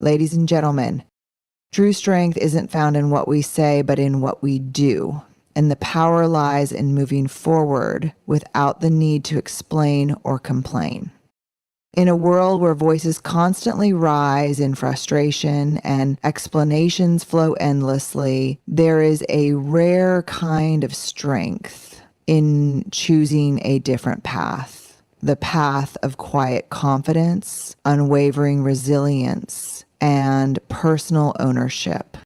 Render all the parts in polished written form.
Ladies and gentlemen, true strength isn't found in what we say, but in what we do. And the power lies in moving forward without the need to explain or complain. In a world where voices constantly rise in frustration and explanations flow endlessly, there is a rare kind of strength in choosing a different path. The path of quiet confidence, unwavering resilience, and personal ownership.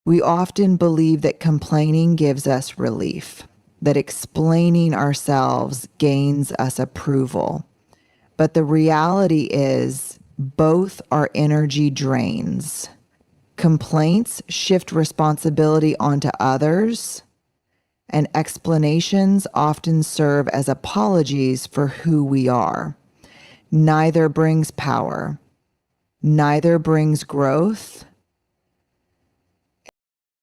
We often believe that complaining gives us relief, that explaining ourselves gains us approval. But the reality is, both are energy drains. Complaints shift responsibility onto others, and explanations often serve as apologies for who we are. Neither brings power. Neither brings growth.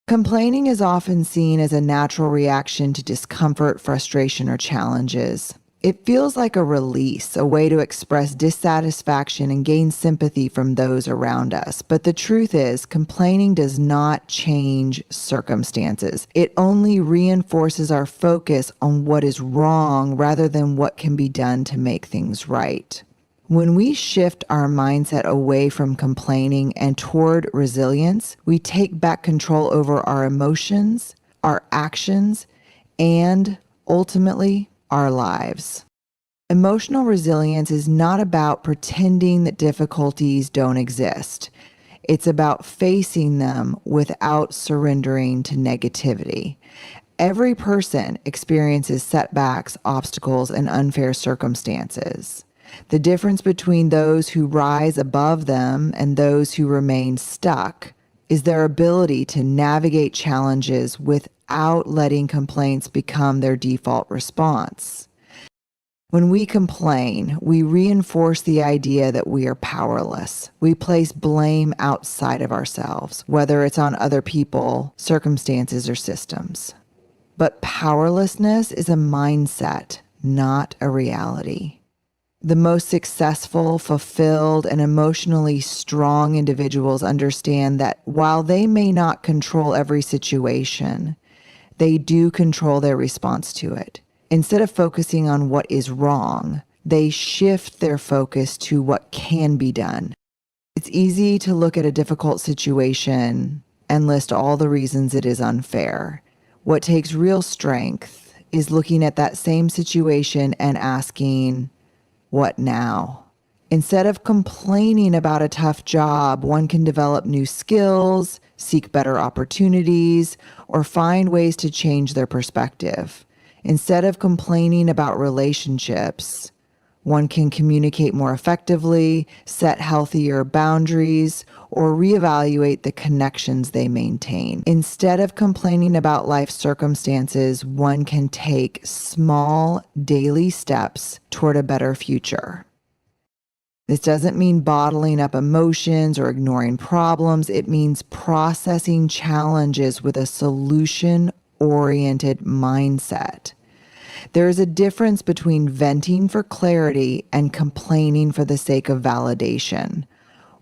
Complaining is often seen as a natural reaction to discomfort, frustration, or challenges. It feels like a release, a way to express dissatisfaction and gain sympathy from those around us. But the truth is, complaining does not change circumstances. It only reinforces our focus on what is wrong rather than what can be done to make things right. When we shift our mindset away from complaining and toward resilience, we take back control over our emotions, our actions, and ultimately, our lives. Emotional resilience is not about pretending that difficulties don't exist. It's about facing them without surrendering to negativity. Every person experiences setbacks, obstacles, and unfair circumstances. The difference between those who rise above them and those who remain stuck is their ability to navigate challenges without letting complaints become their default response. When we complain, we reinforce the idea that we are powerless. We place blame outside of ourselves, whether it's on other people, circumstances, or systems. But powerlessness is a mindset, not a reality. The most successful, fulfilled, and emotionally strong individuals understand that while they may not control every situation, they do control their response to it. Instead of focusing on what is wrong, they shift their focus to what can be done. It's easy to look at a difficult situation and list all the reasons it is unfair. What takes real strength is looking at that same situation and asking, what now? Instead of complaining about a tough job, one can develop new skills, seek better opportunities, or find ways to change their perspective. Instead of complaining about relationships, one can communicate more effectively, set healthier boundaries, or reevaluate the connections they maintain. Instead of complaining about life circumstances, one can take small daily steps toward a better future. This doesn't mean bottling up emotions or ignoring problems. It means processing challenges with a solution-oriented mindset. There is a difference between venting for clarity and complaining for the sake of validation.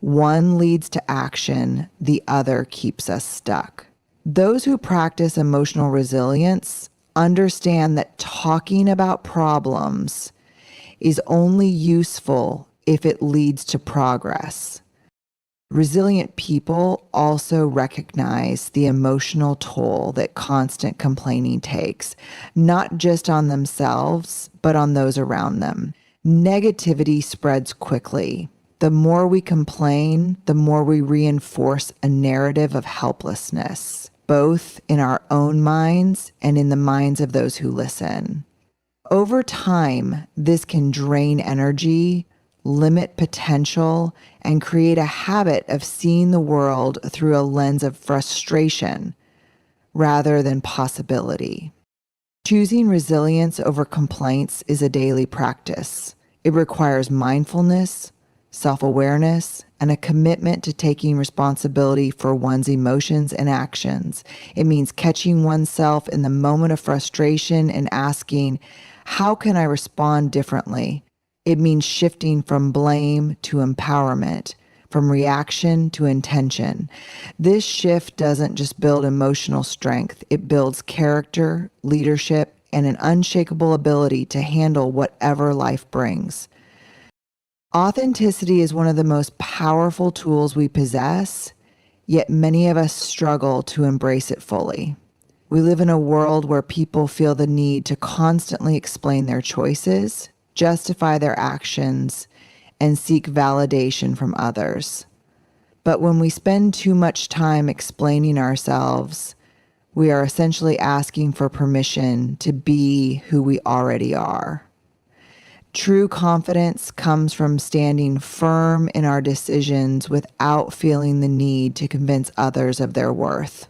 One leads to action, the other keeps us stuck. Those who practice emotional resilience understand that talking about problems is only useful if it leads to progress. Resilient people also recognize the emotional toll that constant complaining takes, not just on themselves, but on those around them. Negativity spreads quickly. The more we complain, the more we reinforce a narrative of helplessness, both in our own minds and in the minds of those who listen. Over time, this can drain energy, limit potential, and create a habit of seeing the world through a lens of frustration rather than possibility. Choosing resilience over complaints is a daily practice. It requires mindfulness, self-awareness, and a commitment to taking responsibility for one's emotions and actions. It means catching oneself in the moment of frustration and asking, how can I respond differently? It means shifting from blame to empowerment, from reaction to intention. This shift doesn't just build emotional strength, it builds character, leadership, and an unshakable ability to handle whatever life brings. Authenticity is one of the most powerful tools we possess, yet many of us struggle to embrace it fully. We live in a world where people feel the need to constantly explain their choices, justify their actions, and seek validation from others. But when we spend too much time explaining ourselves, we are essentially asking for permission to be who we already are. True confidence comes from standing firm in our decisions without feeling the need to convince others of their worth.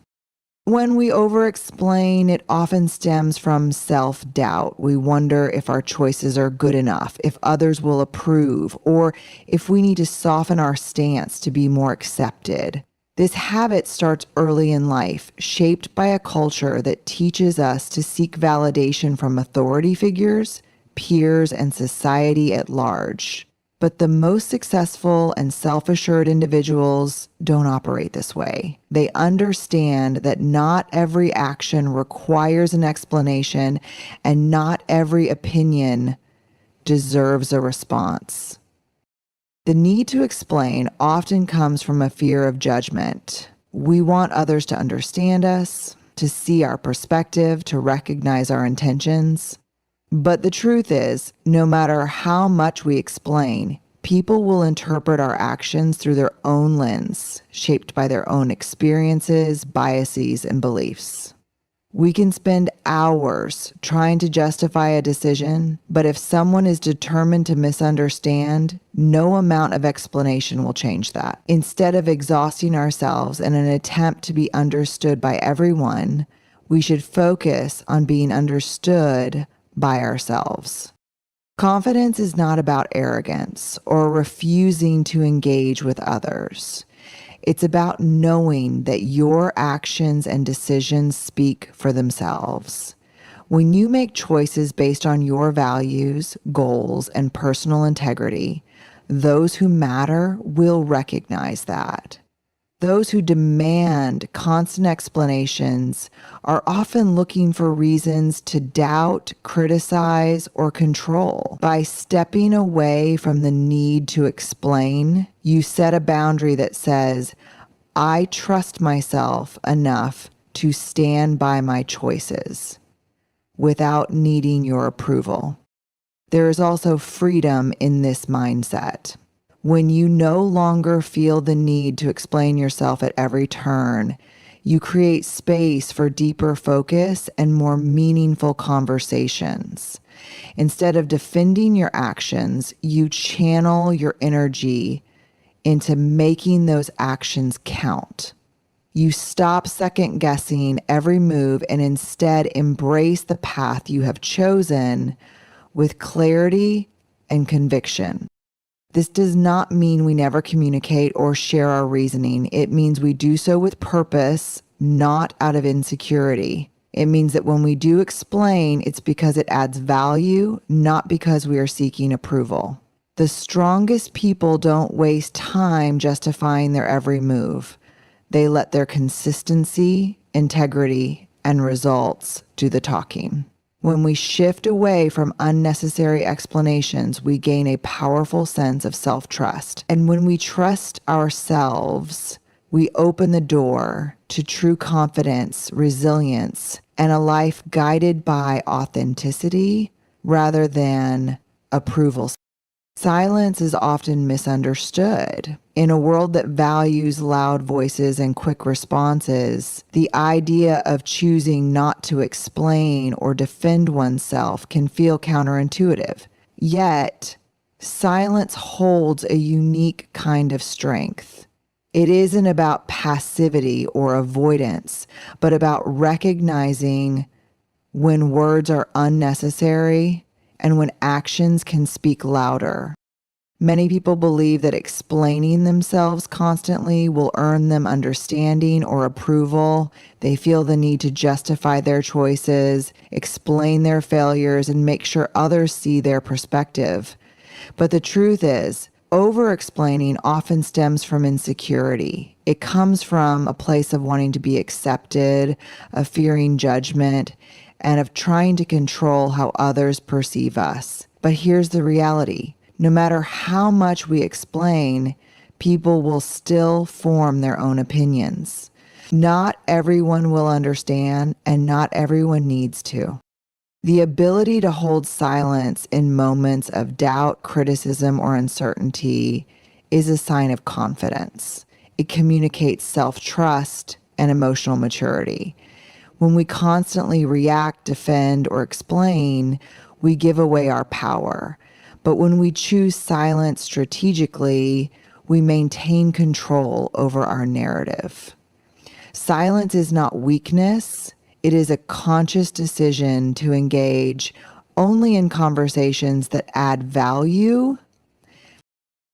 When we over-explain, it often stems from self-doubt. We wonder if our choices are good enough, if others will approve, or if we need to soften our stance to be more accepted. This habit starts early in life, shaped by a culture that teaches us to seek validation from authority figures, peers, and society at large. But the most successful and self-assured individuals don't operate this way. They understand that not every action requires an explanation, and not every opinion deserves a response. The need to explain often comes from a fear of judgment. We want others to understand us, to see our perspective, to recognize our intentions. But the truth is, no matter how much we explain, people will interpret our actions through their own lens, shaped by their own experiences, biases, and beliefs. We can spend hours trying to justify a decision, but if someone is determined to misunderstand, no amount of explanation will change that. Instead of exhausting ourselves in an attempt to be understood by everyone, we should focus on being understood by ourselves. Confidence is not about arrogance or refusing to engage with others. It's about knowing that your actions and decisions speak for themselves. When you make choices based on your values, goals, and personal integrity, those who matter will recognize that. Those who demand constant explanations are often looking for reasons to doubt, criticize, or control. By stepping away from the need to explain, you set a boundary that says, I trust myself enough to stand by my choices without needing your approval. There is also freedom in this mindset. When you no longer feel the need to explain yourself at every turn, you create space for deeper focus and more meaningful conversations. Instead of defending your actions, you channel your energy into making those actions count. You stop second guessing every move and instead embrace the path you have chosen with clarity and conviction. This does not mean we never communicate or share our reasoning. It means we do so with purpose, not out of insecurity. It means that when we do explain, it's because it adds value, not because we are seeking approval. The strongest people don't waste time justifying their every move. They let their consistency, integrity, and results do the talking. When we shift away from unnecessary explanations, we gain a powerful sense of self-trust. And when we trust ourselves, we open the door to true confidence, resilience, and a life guided by authenticity rather than approval. Silence is often misunderstood. In a world that values loud voices and quick responses, the idea of choosing not to explain or defend oneself can feel counterintuitive. Yet, silence holds a unique kind of strength. It isn't about passivity or avoidance, but about recognizing when words are unnecessary and when actions can speak louder. Many people believe that explaining themselves constantly will earn them understanding or approval. They feel the need to justify their choices, explain their failures, and make sure others see their perspective. But the truth is, Over-explaining often stems from insecurity. It comes from a place of wanting to be accepted, of fearing judgment, and of trying to control how others perceive us. But here's the reality. No matter how much we explain, people will still form their own opinions. Not everyone will understand, and not everyone needs to. The ability to hold silence in moments of doubt, criticism, or uncertainty is a sign of confidence. It communicates self-trust and emotional maturity. When we constantly react, defend, or explain, we give away our power. But when we choose silence strategically, we maintain control over our narrative. Silence is not weakness. It is a conscious decision to engage only in conversations that add value.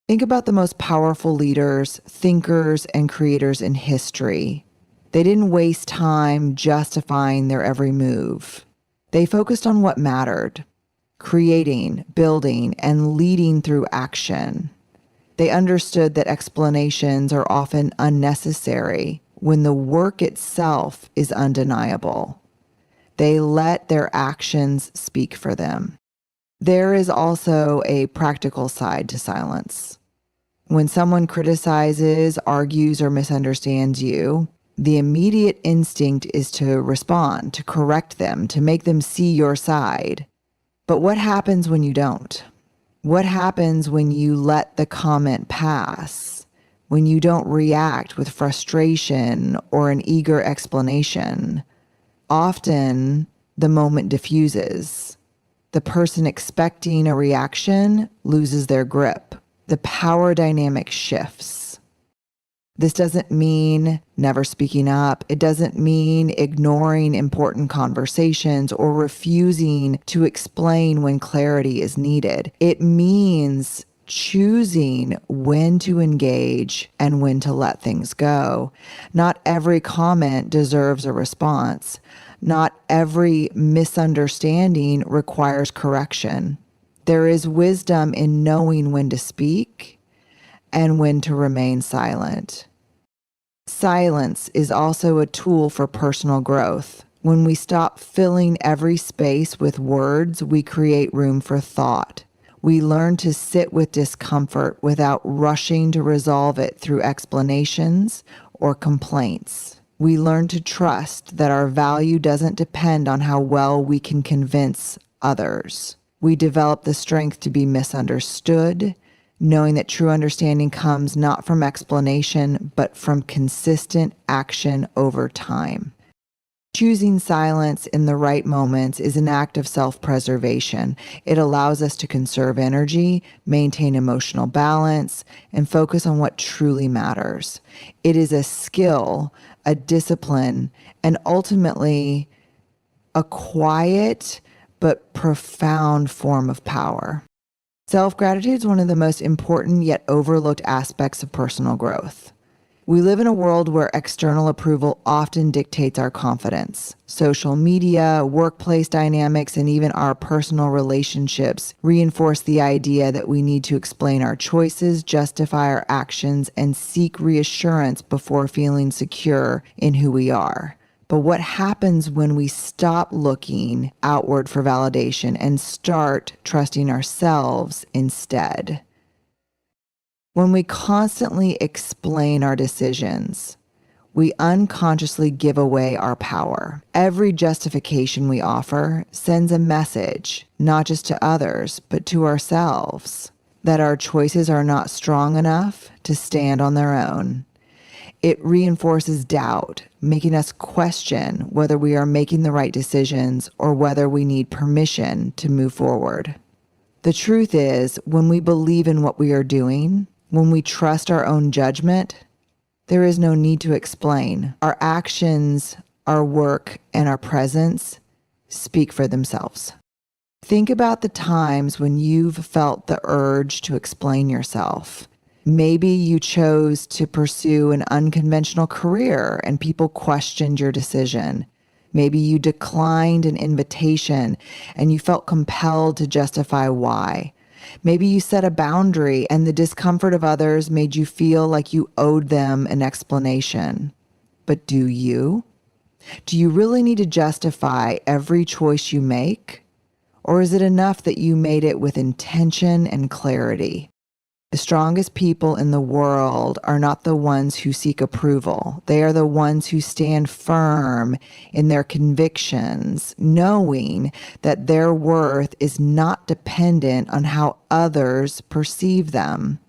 Think about the most powerful leaders, thinkers, and creators in history. They didn't waste time justifying their every move. They focused on what mattered, creating, building, and leading through action. They understood that explanations are often unnecessary when the work itself is undeniable. They let their actions speak for them. There is also a practical side to silence. When someone criticizes, argues, or misunderstands you, the immediate instinct is to respond, to correct them, to make them see your side. But what happens when you don't? What happens when you let the comment pass? When you don't react with frustration or an eager explanation? Often, the moment diffuses. The person expecting a reaction loses their grip. The power dynamic shifts. This doesn't mean never speaking up. It doesn't mean ignoring important conversations or refusing to explain when clarity is needed. It means choosing when to engage and when to let things go. Not every comment deserves a response. Not every misunderstanding requires correction. There is wisdom in knowing when to speak and when to remain silent. Silence is also a tool for personal growth. When we stop filling every space with words, we create room for thought. We learn to sit with discomfort without rushing to resolve it through explanations or complaints. We learn to trust that our value doesn't depend on how well we can convince others. We develop the strength to be misunderstood, knowing that true understanding comes not from explanation, but from consistent action over time. Choosing silence in the right moments is an act of self-preservation. It allows us to conserve energy, maintain emotional balance, and focus on what truly matters. It is a skill, a discipline, and ultimately a quiet but profound form of power. Self-gratitude is one of the most important yet overlooked aspects of personal growth. We live in a world where external approval often dictates our confidence. Social media, workplace dynamics, and even our personal relationships reinforce the idea that we need to explain our choices, justify our actions, and seek reassurance before feeling secure in who we are. But what happens when we stop looking outward for validation and start trusting ourselves instead? When we constantly explain our decisions, we unconsciously give away our power. Every justification we offer sends a message, not just to others, but to ourselves, that our choices are not strong enough to stand on their own. It reinforces doubt, making us question whether we are making the right decisions or whether we need permission to move forward. The truth is, when we believe in what we are doing, when we trust our own judgment, there is no need to explain. Our actions, our work, and our presence speak for themselves. Think about the times when you've felt the urge to explain yourself. Maybe you chose to pursue an unconventional career and people questioned your decision. Maybe you declined an invitation and you felt compelled to justify why. Maybe you set a boundary and the discomfort of others made you feel like you owed them an explanation. But do you? Do you really need to justify every choice you make? Or is it enough that you made it with intention and clarity? The strongest people in the world are not the ones who seek approval. They are the ones who stand firm in their convictions, knowing that their worth is not dependent on how others perceive them.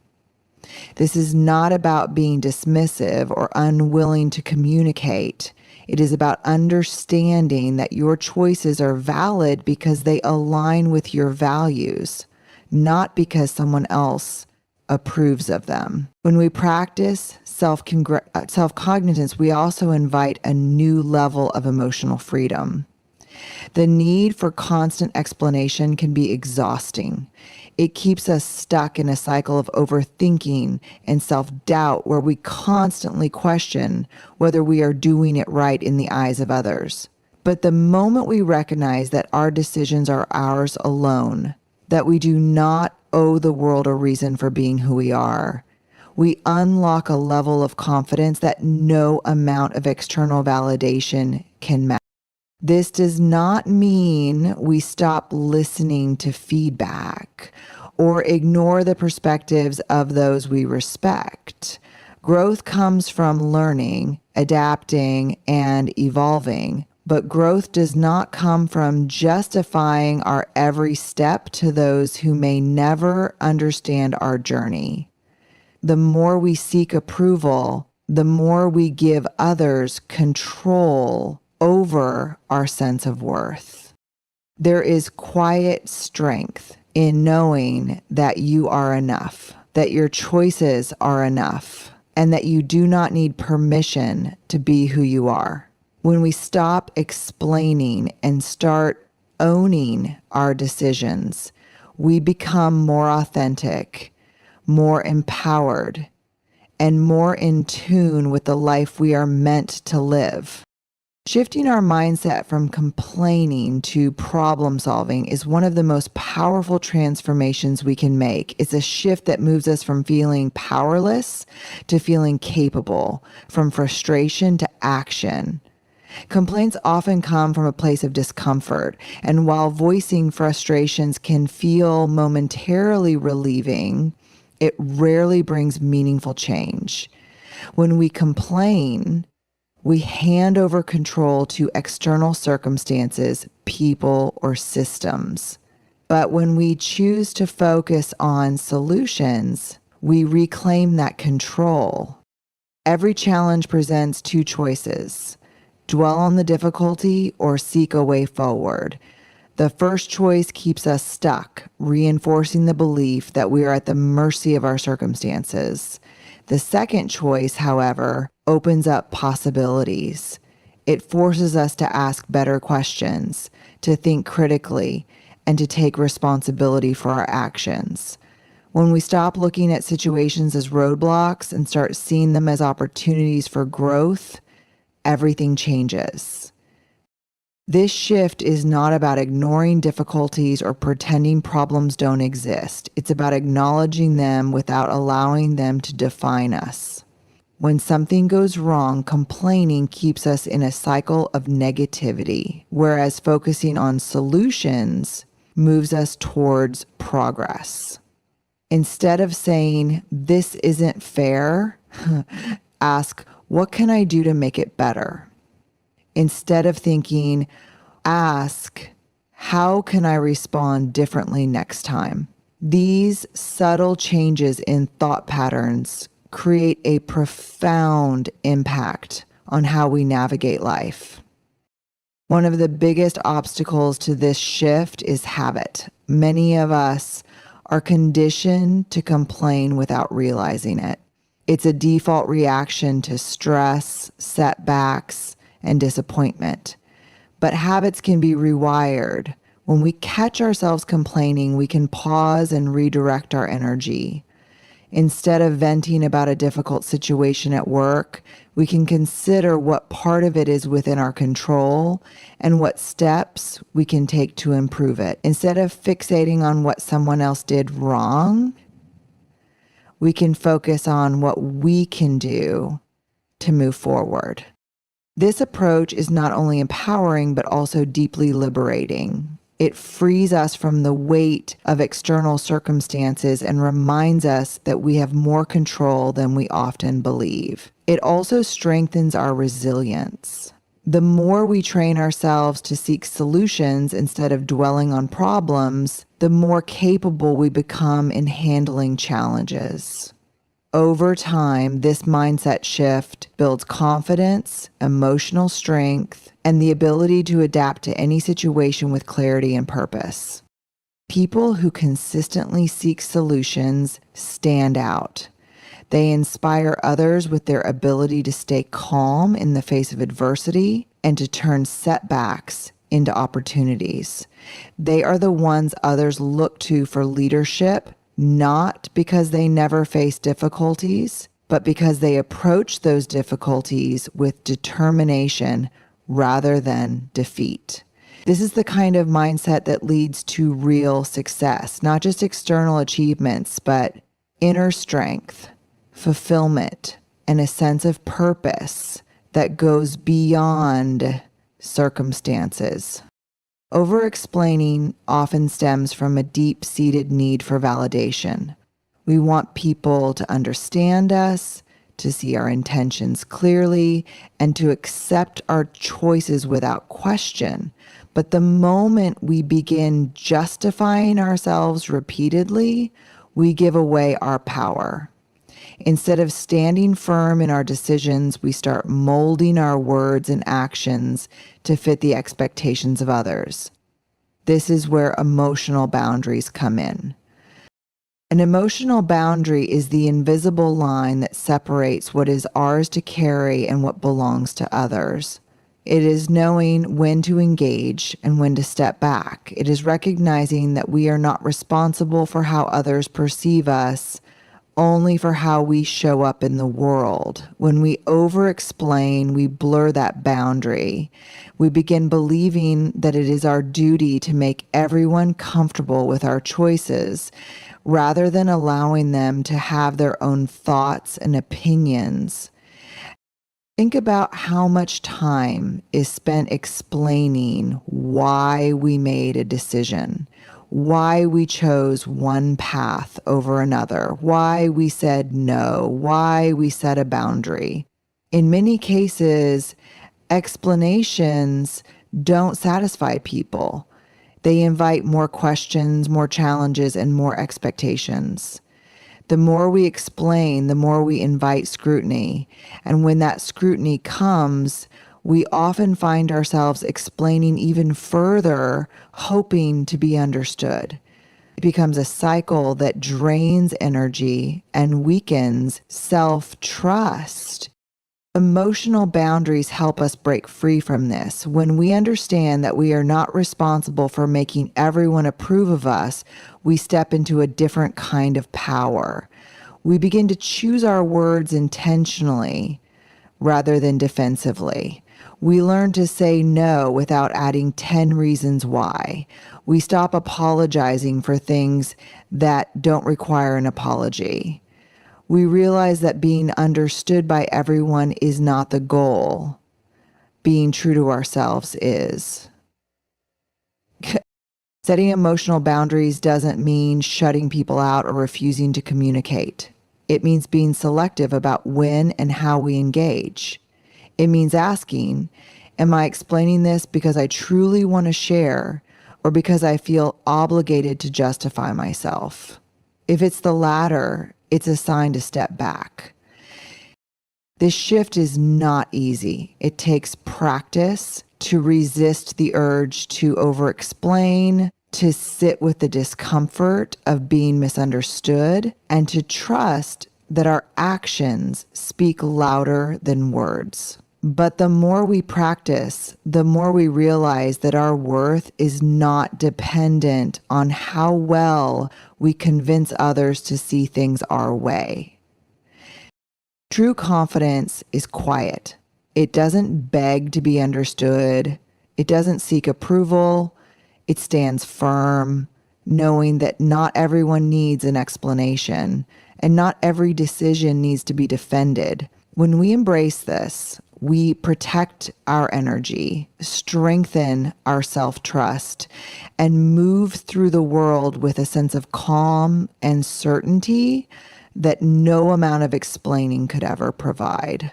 This is not about being dismissive or unwilling to communicate. It is about understanding that your choices are valid because they align with your values, not because someone else approves of them. When we practice self-cognizance, we also invite a new level of emotional freedom. The need for constant explanation can be exhausting. It keeps us stuck in a cycle of overthinking and self-doubt where we constantly question whether we are doing it right in the eyes of others. But the moment we recognize that our decisions are ours alone, that we do not owe the world a reason for being who we are, we unlock a level of confidence that no amount of external validation can match. This does not mean we stop listening to feedback or ignore the perspectives of those we respect. Growth comes from learning, adapting, and evolving. But growth does not come from justifying our every step to those who may never understand our journey. The more we seek approval, the more we give others control over our sense of worth. There is quiet strength in knowing that you are enough, that your choices are enough, and that you do not need permission to be who you are. When we stop explaining and start owning our decisions, we become more authentic, more empowered, and more in tune with the life we are meant to live. Shifting our mindset from complaining to problem solving is one of the most powerful transformations we can make. It's a shift that moves us from feeling powerless to feeling capable, from frustration to action. Complaints often come from a place of discomfort, and while voicing frustrations can feel momentarily relieving, it rarely brings meaningful change. When we complain, we hand over control to external circumstances, people, or systems. But when we choose to focus on solutions, we reclaim that control. Every challenge presents two choices: dwell on the difficulty or seek a way forward. The first choice keeps us stuck, reinforcing the belief that we are at the mercy of our circumstances. The second choice, however, opens up possibilities. It forces us to ask better questions, to think critically, and to take responsibility for our actions. When we stop looking at situations as roadblocks and start seeing them as opportunities for growth, everything changes. This shift is not about ignoring difficulties or pretending problems don't exist. It's about acknowledging them without allowing them to define us. When something goes wrong, complaining keeps us in a cycle of negativity, whereas focusing on solutions moves us towards progress. Instead of saying, "This isn't fair," ask, "What can I do to make it better?" Instead of thinking, ask, "How can I respond differently next time?" These subtle changes in thought patterns create a profound impact on how we navigate life. One of the biggest obstacles to this shift is habit. Many of us are conditioned to complain without realizing it. It's a default reaction to stress, setbacks, and disappointment. But habits can be rewired. When we catch ourselves complaining, we can pause and redirect our energy. Instead of venting about a difficult situation at work, we can consider what part of it is within our control and what steps we can take to improve it. Instead of fixating on what someone else did wrong, we can focus on what we can do to move forward. This approach is not only empowering, but also deeply liberating. It frees us from the weight of external circumstances and reminds us that we have more control than we often believe. It also strengthens our resilience. The more we train ourselves to seek solutions instead of dwelling on problems, the more capable we become in handling challenges. Over time, this mindset shift builds confidence, emotional strength, and the ability to adapt to any situation with clarity and purpose. People who consistently seek solutions stand out. They inspire others with their ability to stay calm in the face of adversity and to turn setbacks into opportunities. They are the ones others look to for leadership, not because they never face difficulties, but because they approach those difficulties with determination rather than defeat. This is the kind of mindset that leads to real success, not just external achievements, but inner strength, fulfillment, and a sense of purpose that goes beyond circumstances. Over-explaining often stems from a deep-seated need for validation. We want people to understand us, to see our intentions clearly, and to accept our choices without question. But the moment we begin justifying ourselves repeatedly, we give away our power. Instead of standing firm in our decisions, we start molding our words and actions to fit the expectations of others. This is where emotional boundaries come in. An emotional boundary is the invisible line that separates what is ours to carry and what belongs to others. It is knowing when to engage and when to step back. It is recognizing that we are not responsible for how others perceive us, only for how we show up in the world. When we over-explain, we blur that boundary. We begin believing that it is our duty to make everyone comfortable with our choices, rather than allowing them to have their own thoughts and opinions. Think about how much time is spent explaining why we made a decision, why we chose one path over another, why we said no, why we set a boundary. In many cases, explanations don't satisfy people. They invite more questions, more challenges, and more expectations. The more we explain, the more we invite scrutiny. And when that scrutiny comes, we often find ourselves explaining even further, hoping to be understood. It becomes a cycle that drains energy and weakens self-trust. Emotional boundaries help us break free from this. When we understand that we are not responsible for making everyone approve of us, we step into a different kind of power. We begin to choose our words intentionally rather than defensively. We learn to say no without adding 10 reasons why. We stop apologizing for things that don't require an apology. We realize that being understood by everyone is not the goal. Being true to ourselves is. Setting emotional boundaries doesn't mean shutting people out or refusing to communicate. It means being selective about when and how we engage. It means asking, am I explaining this because I truly want to share or because I feel obligated to justify myself? If it's the latter, it's a sign to step back. This shift is not easy. It takes practice to resist the urge to over-explain, to sit with the discomfort of being misunderstood, and to trust that our actions speak louder than words. But the more we practice, the more we realize that our worth is not dependent on how well we convince others to see things our way. True confidence is quiet. It doesn't beg to be understood. It doesn't seek approval. It stands firm, knowing that not everyone needs an explanation and not every decision needs to be defended. When we embrace this, we protect our energy, strengthen our self-trust, and move through the world with a sense of calm and certainty that no amount of explaining could ever provide.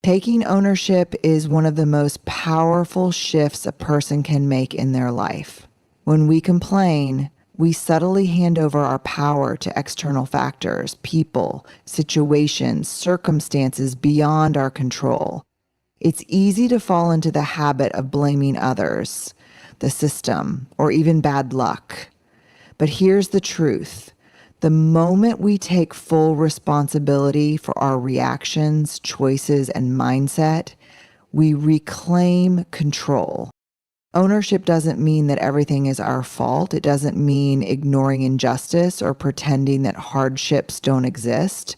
Taking ownership is one of the most powerful shifts a person can make in their life. When we complain, we subtly hand over our power to external factors, people, situations, circumstances beyond our control. It's easy to fall into the habit of blaming others, the system, or even bad luck. But here's the truth. The moment we take full responsibility for our reactions, choices, and mindset, we reclaim control. Ownership doesn't mean that everything is our fault. It doesn't mean ignoring injustice or pretending that hardships don't exist.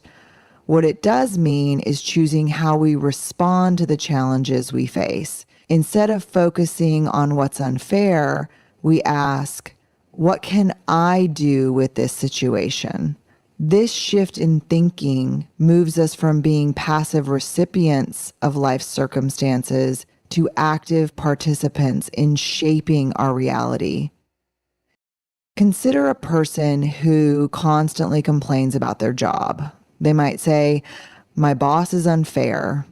What it does mean is choosing how we respond to the challenges we face. Instead of focusing on what's unfair, we ask, what can I do with this situation? This shift in thinking moves us from being passive recipients of life's circumstances to active participants in shaping our reality. Consider a person who constantly complains about their job. They might say, my boss is unfair.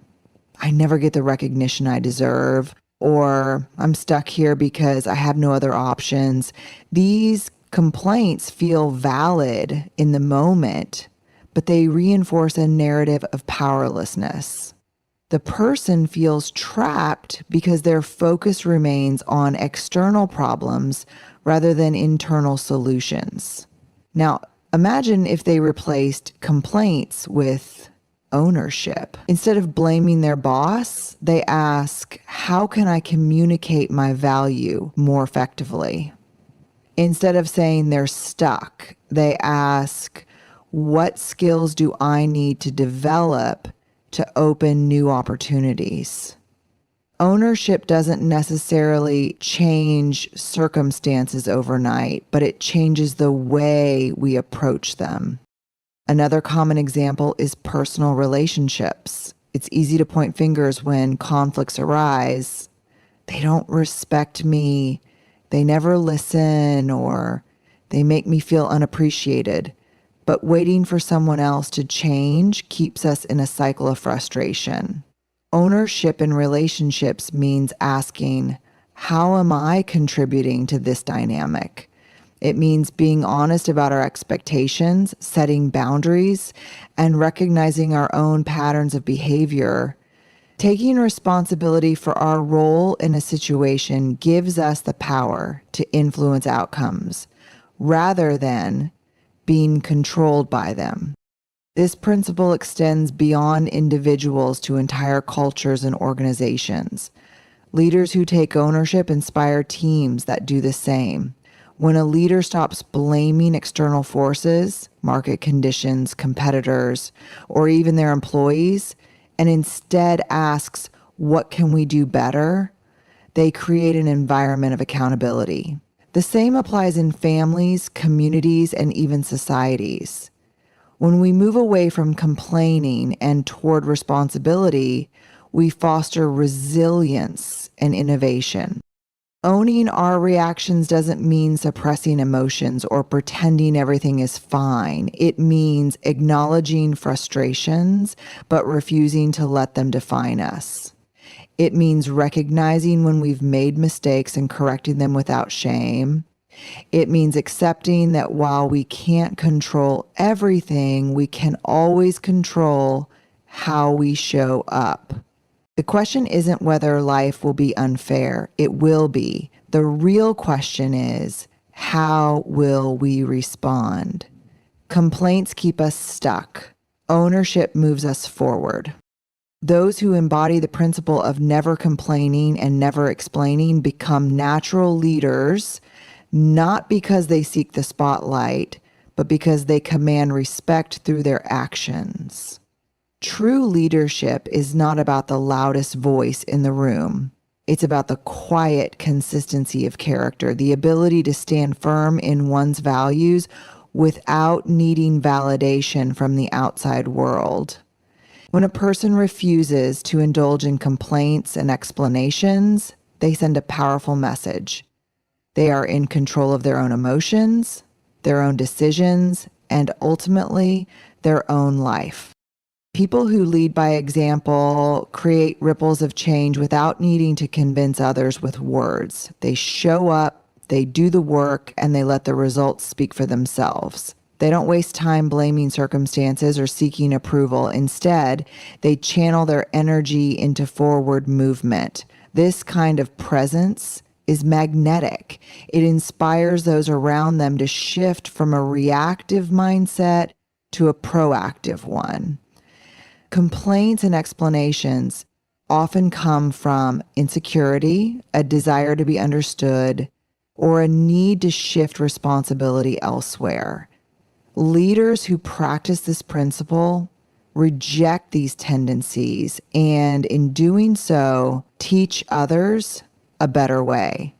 I never get the recognition I deserve. Or I'm stuck here because I have no other options. These complaints feel valid in the moment, but they reinforce a narrative of powerlessness. The person feels trapped because their focus remains on external problems rather than internal solutions. Now, imagine if they replaced complaints with ownership. Instead of blaming their boss, they ask, how can I communicate my value more effectively? Instead of saying they're stuck, they ask, what skills do I need to develop to open new opportunities? Ownership doesn't necessarily change circumstances overnight, but it changes the way we approach them. Another common example is personal relationships. It's easy to point fingers when conflicts arise. They don't respect me, they never listen, or they make me feel unappreciated. But waiting for someone else to change keeps us in a cycle of frustration. Ownership in relationships means asking, how am I contributing to this dynamic? It means being honest about our expectations, setting boundaries, and recognizing our own patterns of behavior. Taking responsibility for our role in a situation gives us the power to influence outcomes, rather than being controlled by them. This principle extends beyond individuals to entire cultures and organizations. Leaders who take ownership inspire teams that do the same. When a leader stops blaming external forces, market conditions, competitors, or even their employees, and instead asks, what can we do better? They create an environment of accountability. The same applies in families, communities, and even societies. When we move away from complaining and toward responsibility, we foster resilience and innovation. Owning our reactions doesn't mean suppressing emotions or pretending everything is fine. It means acknowledging frustrations, but refusing to let them define us. It means recognizing when we've made mistakes and correcting them without shame. It means accepting that while we can't control everything, we can always control how we show up. The question isn't whether life will be unfair. It will be. The real question is, how will we respond? Complaints keep us stuck. Ownership moves us forward. Those who embody the principle of never complaining and never explaining become natural leaders, not because they seek the spotlight, but because they command respect through their actions. True leadership is not about the loudest voice in the room. It's about the quiet consistency of character, the ability to stand firm in one's values without needing validation from the outside world. When a person refuses to indulge in complaints and explanations, they send a powerful message. They are in control of their own emotions, their own decisions, and ultimately their own life. People who lead by example create ripples of change without needing to convince others with words. They show up, they do the work, and they let the results speak for themselves. They don't waste time blaming circumstances or seeking approval. Instead, they channel their energy into forward movement. This kind of presence is magnetic. It inspires those around them to shift from a reactive mindset to a proactive one. Complaints and explanations often come from insecurity, a desire to be understood, or a need to shift responsibility elsewhere. Leaders who practice this principle reject these tendencies and, in doing so, teach others a better way.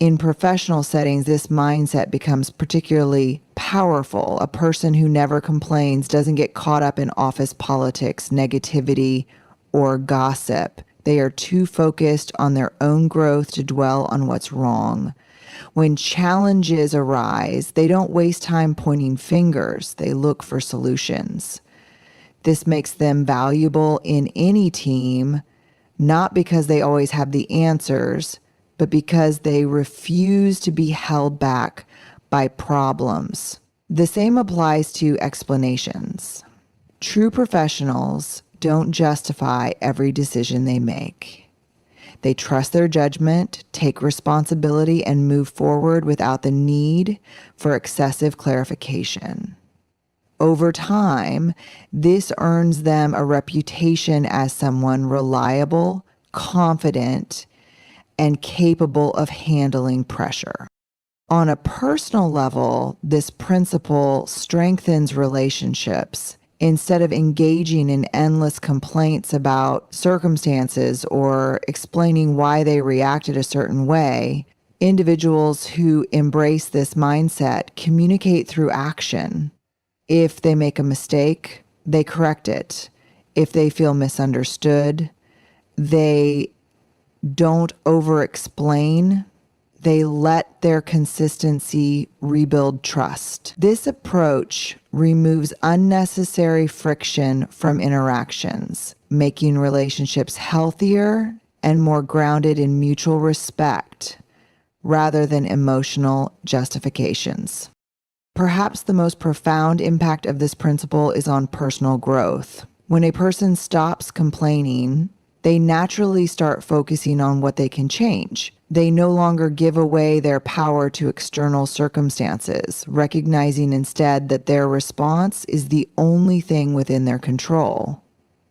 In professional settings, this mindset becomes particularly powerful. A person who never complains doesn't get caught up in office politics, negativity, or gossip. They are too focused on their own growth to dwell on what's wrong. When challenges arise, they don't waste time pointing fingers. They look for solutions. This makes them valuable in any team, not because they always have the answers, but because they refuse to be held back by problems. The same applies to explanations. True professionals don't justify every decision they make. They trust their judgment, take responsibility, and move forward without the need for excessive clarification. Over time, this earns them a reputation as someone reliable, confident, and capable of handling pressure. On a personal level, this principle strengthens relationships. Instead of engaging in endless complaints about circumstances or explaining why they reacted a certain way, individuals who embrace this mindset communicate through action. If they make a mistake, they correct it. If they feel misunderstood, they don't over-explain. They let their consistency rebuild trust. This approach removes unnecessary friction from interactions, making relationships healthier and more grounded in mutual respect rather than emotional justifications. Perhaps the most profound impact of this principle is on personal growth. When a person stops complaining, they naturally start focusing on what they can change. They no longer give away their power to external circumstances, recognizing instead that their response is the only thing within their control.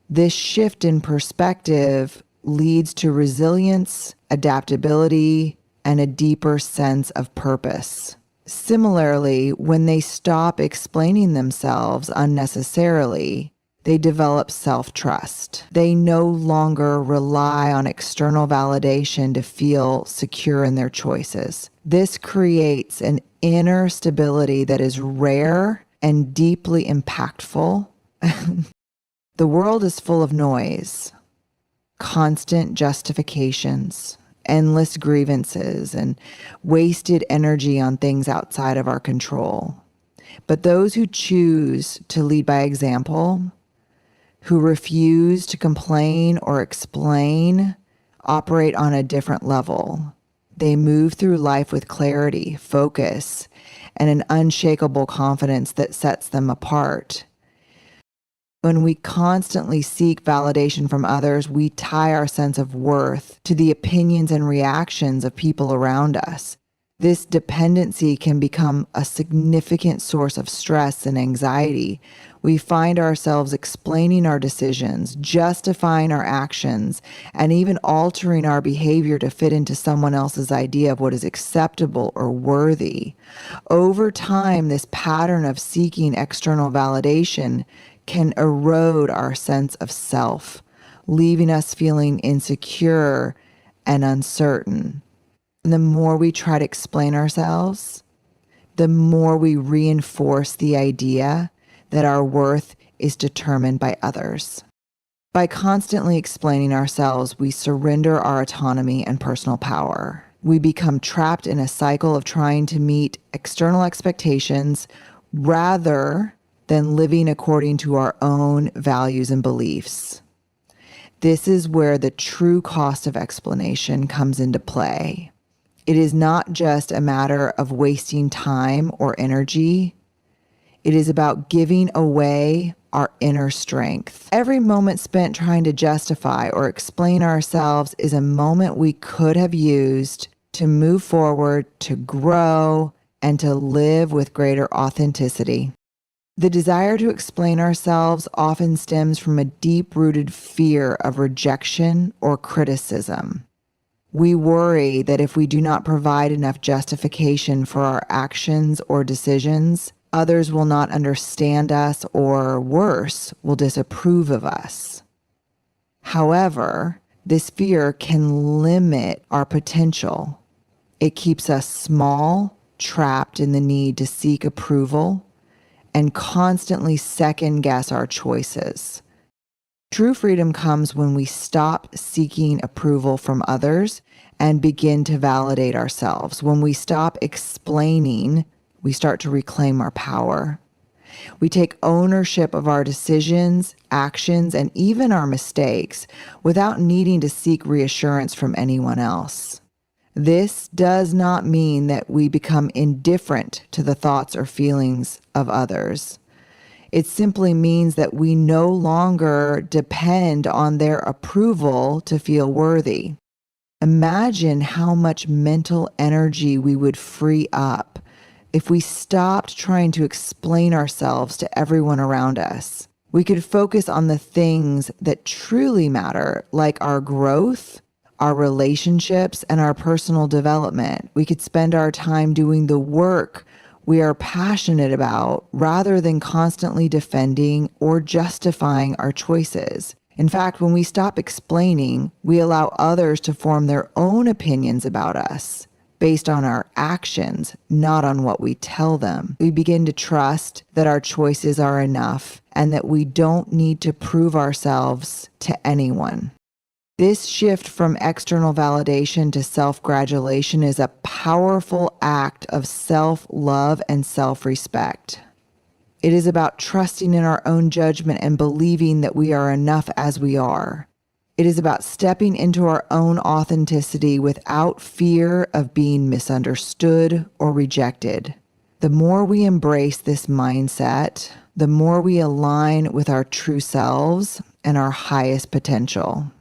This shift in perspective leads to resilience, adaptability, and a deeper sense of purpose. Similarly, when they stop explaining themselves unnecessarily, they develop self-trust. They no longer rely on external validation to feel secure in their choices. This creates an inner stability that is rare and deeply impactful. The world is full of noise, constant justifications, endless grievances, and wasted energy on things outside of our control. But those who choose to lead by example, who refuse to complain or explain, operate on a different level. They move through life with clarity, focus, and an unshakable confidence that sets them apart. When we constantly seek validation from others, we tie our sense of worth to the opinions and reactions of people around us. This dependency can become a significant source of stress and anxiety, we find ourselves explaining our decisions, justifying our actions, and even altering our behavior to fit into someone else's idea of what is acceptable or worthy. Over time, this pattern of seeking external validation can erode our sense of self, leaving us feeling insecure and uncertain. And the more we try to explain ourselves, the more we reinforce the idea that our worth is determined by others. By constantly explaining ourselves, we surrender our autonomy and personal power. We become trapped in a cycle of trying to meet external expectations rather than living according to our own values and beliefs. This is where the true cost of explanation comes into play. It is not just a matter of wasting time or energy. It is about giving away our inner strength. Every moment spent trying to justify or explain ourselves is a moment we could have used to move forward, to grow, and to live with greater authenticity. The desire to explain ourselves often stems from a deep-rooted fear of rejection or criticism. We worry that if we do not provide enough justification for our actions or decisions, others will not understand us or, worse, will disapprove of us. However, this fear can limit our potential. It keeps us small, trapped in the need to seek approval, and constantly second-guess our choices. True freedom comes when we stop seeking approval from others and begin to validate ourselves. When we stop explaining, we start to reclaim our power. We take ownership of our decisions, actions, and even our mistakes without needing to seek reassurance from anyone else. This does not mean that we become indifferent to the thoughts or feelings of others. It simply means that we no longer depend on their approval to feel worthy. Imagine how much mental energy we would free up if we stopped trying to explain ourselves to everyone around us. We could focus on the things that truly matter, like our growth, our relationships, and our personal development. We could spend our time doing the work we are passionate about rather than constantly defending or justifying our choices. In fact, when we stop explaining, we allow others to form their own opinions about us based on our actions, not on what we tell them. We begin to trust that our choices are enough and that we don't need to prove ourselves to anyone. This shift from external validation to self-gratulation is a powerful act of self-love and self-respect. It is about trusting in our own judgment and believing that we are enough as we are. It is about stepping into our own authenticity without fear of being misunderstood or rejected. The more we embrace this mindset, the more we align with our true selves and our highest potential.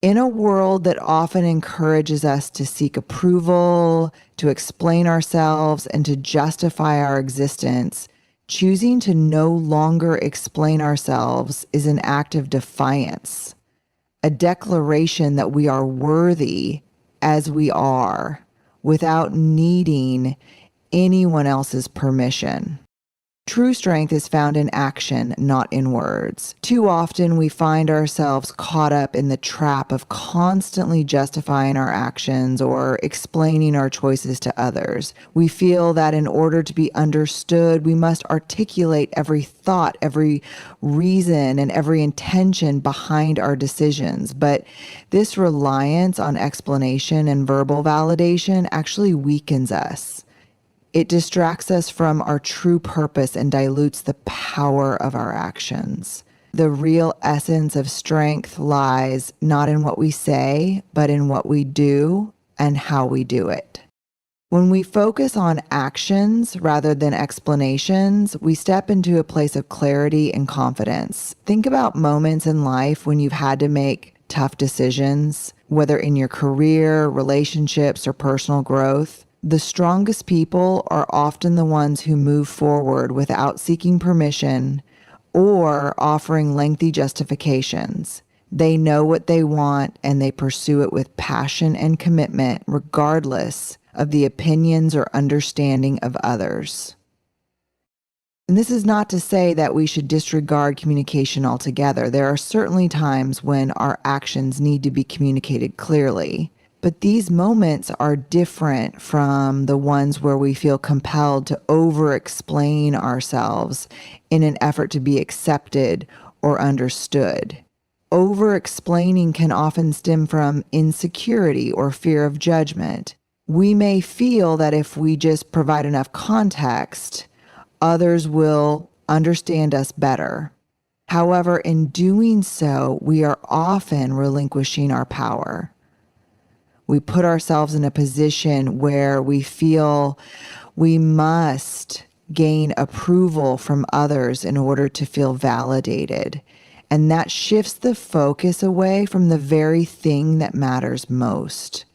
In a world that often encourages us to seek approval, to explain ourselves, and to justify our existence, choosing to no longer explain ourselves is an act of defiance, a declaration that we are worthy as we are, without needing anyone else's permission. True strength is found in action, not in words. Too often we find ourselves caught up in the trap of constantly justifying our actions or explaining our choices to others. We feel that in order to be understood, we must articulate every thought, every reason, and every intention behind our decisions. But this reliance on explanation and verbal validation actually weakens us. It distracts us from our true purpose and dilutes the power of our actions. The real essence of strength lies not in what we say, but in what we do and how we do it. When we focus on actions rather than explanations, we step into a place of clarity and confidence. Think about moments in life when you've had to make tough decisions, whether in your career, relationships, or personal growth. The strongest people are often the ones who move forward without seeking permission or offering lengthy justifications. They know what they want and they pursue it with passion and commitment, regardless of the opinions or understanding of others. And this is not to say that we should disregard communication altogether. There are certainly times when our actions need to be communicated clearly. But these moments are different from the ones where we feel compelled to over-explain ourselves in an effort to be accepted or understood. Over-explaining can often stem from insecurity or fear of judgment. We may feel that if we just provide enough context, others will understand us better. However, in doing so, we are often relinquishing our power. We put ourselves in a position where we feel we must gain approval from others in order to feel validated. And that shifts the focus away from the very thing that matters most,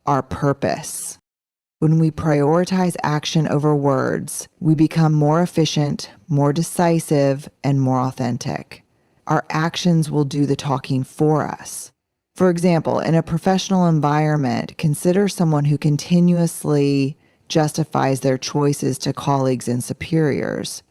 our purpose. When we prioritize action over words, we become more efficient, more decisive, and more authentic. Our actions will do the talking for us. For example, in a professional environment, consider someone who continuously justifies their choices to colleagues and superiors.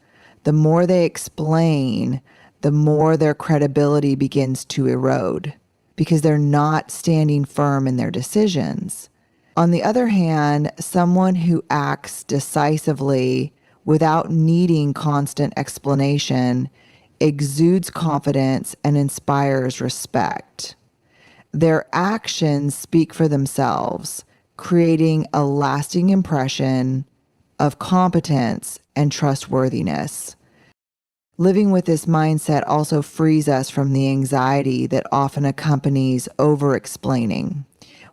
The more they explain, the more their credibility begins to erode because they're not standing firm in their decisions. On the other hand, someone who acts decisively without needing constant explanation exudes confidence and inspires respect. Their actions speak for themselves, creating a lasting impression of competence and trustworthiness. Living with this mindset also frees us from the anxiety that often accompanies over-explaining.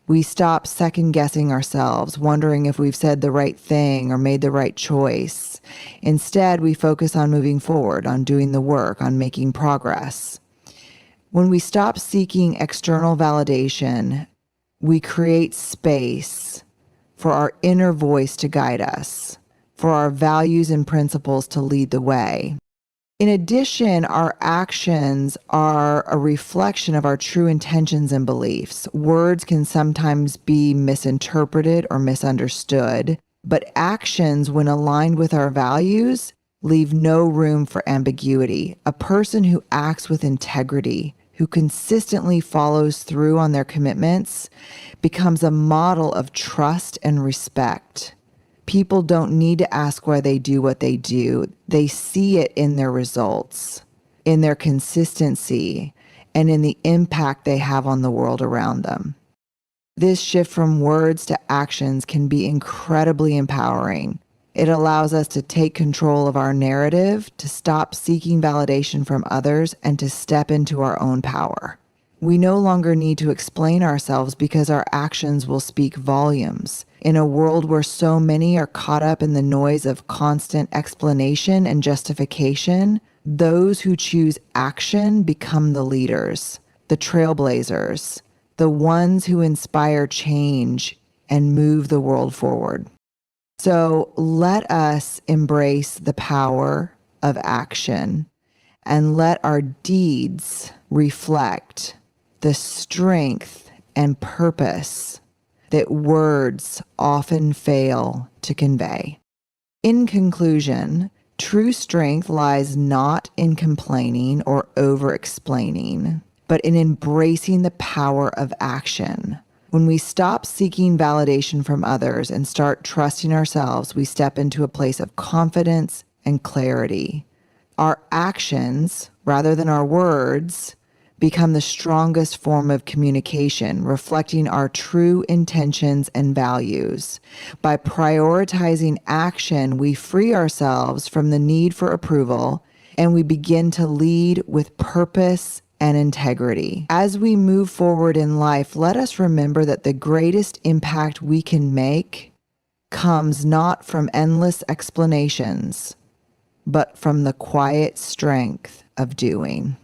We stop second-guessing ourselves, wondering if we've said the right thing or made the right choice. Instead, we focus on moving forward, on doing the work, on making progress. When we stop seeking external validation, we create space for our inner voice to guide us, for our values and principles to lead the way. In addition, our actions are a reflection of our true intentions and beliefs. Words can sometimes be misinterpreted or misunderstood, but actions, when aligned with our values, leave no room for ambiguity. A person who acts with integrity, who consistently follows through on their commitments, becomes a model of trust and respect. People don't need to ask why they do what they do. They see it in their results, in their consistency, and in the impact they have on the world around them. This shift from words to actions can be incredibly empowering. It allows us to take control of our narrative, to stop seeking validation from others, and to step into our own power. We no longer need to explain ourselves because our actions will speak volumes. In a world where so many are caught up in the noise of constant explanation and justification, those who choose action become the leaders, the trailblazers, the ones who inspire change and move the world forward. So let us embrace the power of action and let our deeds reflect the strength and purpose that words often fail to convey. In conclusion, true strength lies not in complaining or over-explaining, but in embracing the power of action. When we stop seeking validation from others and start trusting ourselves, we step into a place of confidence and clarity. Our actions, rather than our words, become the strongest form of communication, reflecting our true intentions and values. By prioritizing action, we free ourselves from the need for approval, and we begin to lead with purpose and integrity. As we move forward in life, let us remember that the greatest impact we can make comes not from endless explanations, but from the quiet strength of doing.